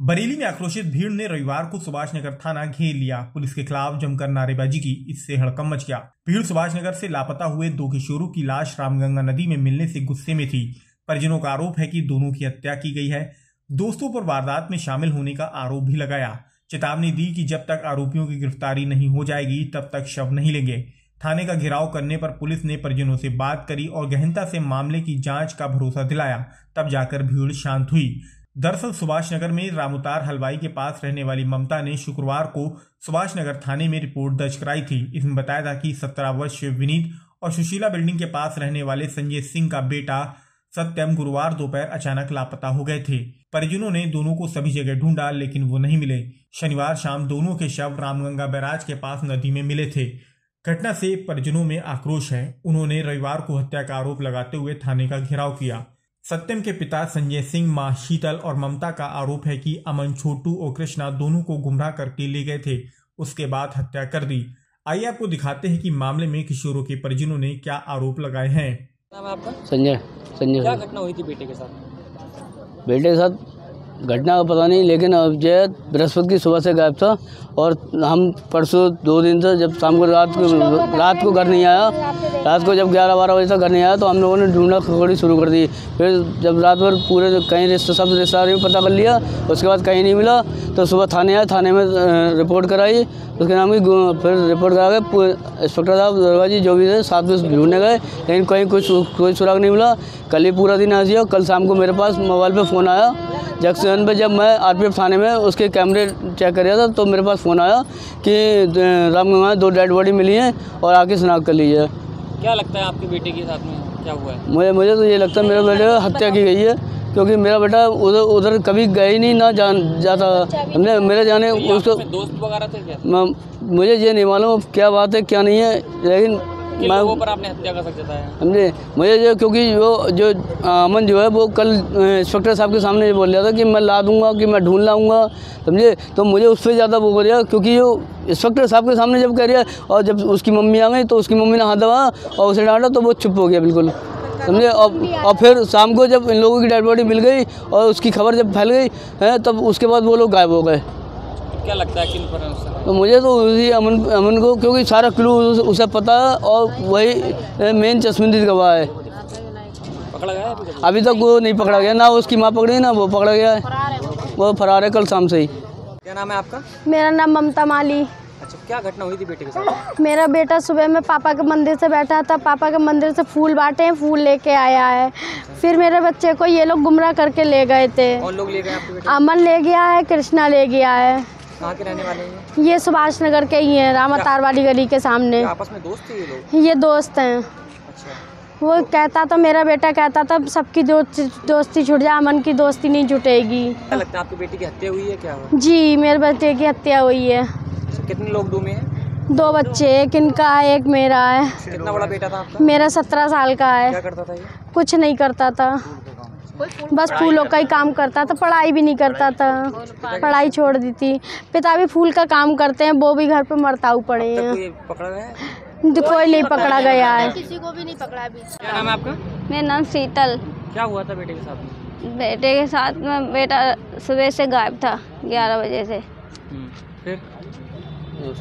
बरेली में आक्रोशित भीड़ ने रविवार को सुभाष नगर थाना घेर लिया। पुलिस के खिलाफ जमकर नारेबाजी की। इससे हड़कंप मच गया। भीड़ सुभाष नगर से लापता हुए 2 किशोरों की लाश रामगंगा नदी में मिलने से गुस्से में थी। परिजनों का आरोप है कि दोनों की हत्या की गई है। दोस्तों पर वारदात में शामिल होने का आरोप भी लगाया। चेतावनी दी कि जब तक आरोपियों की गिरफ्तारी नहीं हो जाएगी तब तक शव नहीं लेंगे। थाने का घेराव करने पर पुलिस ने परिजनों से बात करी और गहनता से मामले की जांच का भरोसा दिलाया। तब जाकर भीड़ शांत हुई। दरअसल सुभाष नगर में रामउतार हलवाई के पास रहने वाली ममता ने शुक्रवार को सुभाष नगर थाने में रिपोर्ट दर्ज कराई थी। इसमें बताया था कि 17 वर्षीय विनीत और सुशीला बिल्डिंग के पास रहने वाले संजय सिंह का बेटा सत्यम गुरुवार दोपहर अचानक लापता हो गए थे। परिजनों ने दोनों को सभी जगह ढूंढा लेकिन वो नहीं मिले। शनिवार शाम दोनों के शव रामगंगा बैराज के पास नदी में मिले थे। घटना से परिजनों में आक्रोश है। उन्होंने रविवार को हत्या का आरोप लगाते हुए थाने का घेराव किया। सत्यम के पिता संजय सिंह, मां शीतल और ममता का आरोप है कि अमन, छोटू और कृष्णा दोनों को गुमराह करके ले गए थे, उसके बाद हत्या कर दी। आइए आपको दिखाते हैं कि मामले में किशोरों के परिजनों ने क्या आरोप लगाए हैं। नाम है आपका? संजय। क्या घटना हुई थी बेटे के साथ? बेटे के साथ घटना का पता नहीं, लेकिन अब जय बृहस्पति की सुबह से गायब था और हम परसों 2 दिन से जब शाम को रात को घर नहीं आया, रात को जब 11-12 बजे तक घर नहीं आया तो हम लोगों ने ढूंढना खगोड़ी शुरू कर दी। फिर जब रात भर पूरे कहीं सब रिश्तेदारों में पता कर लिया, उसके बाद कहीं नहीं मिला तो सुबह थाने आए, थाने में रिपोर्ट कराई। उसके नाम की फिर रिपोर्ट करा के इंस्पेक्टर साहब दरवाजी जो भी थे साथ में ढूंढने गए, लेकिन कहीं कोई सुराग नहीं मिला। कल ही पूरा दिन आज, कल शाम को मेरे पास मोबाइल पे फ़ोन आया जंक्शन पे, जब मैं आरपीएफ थाने में उसके कैमरे चेक कर रहा था तो मेरे पास फ़ोन आया कि रामगंगा में 2 डेड बॉडी मिली हैं और आके शनाख्त कर लीजिए। क्या लगता है आपके बेटे के साथ में क्या हुआ है? मुझे तो ये लगता है मेरे बेटे को हत्या की गई है, क्योंकि मेरा बेटा उधर कभी गया ही नहीं, ना जाता। हमने मेरे जाने उसको दोस्त वगैरह थे क्या? मुझे ये नहीं मालूम क्या बात है क्या नहीं है, लेकिन लोगों पर आपने हत्या का शक जताया? समझे मुझे क्योंकि वो जो अमन जो है वो कल इंस्पेक्टर साहब के सामने बोल रहा था कि मैं ला दूंगा, कि मैं ढूंढ लाऊंगा, समझे। तो मुझे उस पर ज़्यादा वो कर रहा, क्योंकि जो इंस्पेक्टर साहब के सामने जब कह रहा है और जब उसकी मम्मी आ गई तो उसकी मम्मी ने हाथ दबाया और उसे डांटा तो वो चुप हो गया बिल्कुल, समझे। और फिर शाम को जब इन लोगों की डेड बॉडी मिल गई और उसकी खबर जब फैल गई है तब उसके बाद वो लोग गायब हो गए। क्या लगता है किन पर? तो मुझे तो उसी अमन को, क्योंकि सारा क्लू उसे पता है और वही मेन चश्मदीद गवाह है। पकड़ा गया अभी तक वो नहीं पकड़ा गया, ना उसकी माँ पकड़ी ना वो पकड़ा गया है, वो फरार है कल शाम से ही। क्या नाम है आपका? मेरा नाम ममता माली। अच्छा, क्या घटना हुई थी बेटे के साथ? मेरा बेटा सुबह में पापा के मंदिर से बैठा था, पापा के मंदिर से फूल बांटे हैं, फूल लेके आया है। फिर मेरे बच्चे को ये लोग गुमराह करके ले गए थे। कौन लोग ले गए आपके बेटे? अमन ले गया है, कृष्णा ले गया है। कहाँ के रहने वाले हैं? ये सुभाष नगर के ही हैं, रामउतार वाली गली के सामने। आपस में दोस्त थे ये लोग? ये दोस्त हैं। अच्छा। वो कहता था, मेरा बेटा कहता था सबकी दोस्ती छूट जाए, अमन की दोस्ती नहीं छूटेगी। क्या लगता है आपके बेटे की हत्या हुई है? क्या हुआ? जी, मेरे बेटे की हत्या हुई है। कितने लोग डूबे हैं? 2 बच्चे, एक इनका है, एक मेरा है। कितना बड़ा बेटा था आपका? मेरा 17 साल का है। क्या करता था ये? कुछ नहीं करता था, बस फूलों का ही काम करता था, पढ़ाई भी नहीं करता था, पढ़ाई छोड़ दी थी। पिता भी फूल का काम करते हैं, वो भी घर पे मरताऊ पड़े हैं। कोई पकड़ा गया है? कोई नहीं पकड़ा गया है, किसी को भी नहीं पकड़ा अभी। क्या नाम है आपका? मेरा नाम शीतल। क्या हुआ था बेटे के साथ में? बेटे के साथ में बेटा सुबह से गायब था 11 बजे से। फिर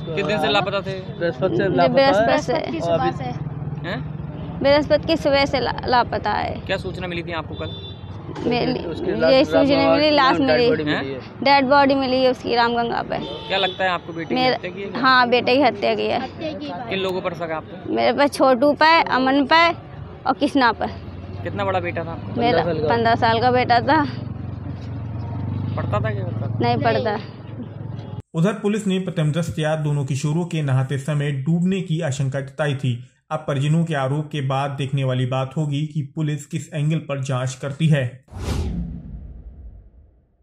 किस दिन से लापता थे? बृहस्पति से बृहस्पति की सुबह से लापता है। क्या सूचना मिली थी आपको कल? यही सूचना मिली, लाश मिली, डेड बॉडी मिली है उसकी रामगंगा पे। क्या लगता है आपको बेटे की हत्या की है? हाँ, बेटे की हत्या की है। किन लोगों पर शक आपको? मेरे पे छोटू पे, अमन पे और कृष्णा पे। कितना बड़ा बेटा था आपका? मेरा 15 साल का बेटा था। पढ़ता था क्या? नहीं पढ़ता। उधर पुलिस ने प्रथम दृष्टया दोनों किशोरों के नहाते समय डूबने की आशंका जताई थी। अब परिजनों के आरोप के बाद देखने वाली बात होगी कि पुलिस किस एंगल पर जांच करती है।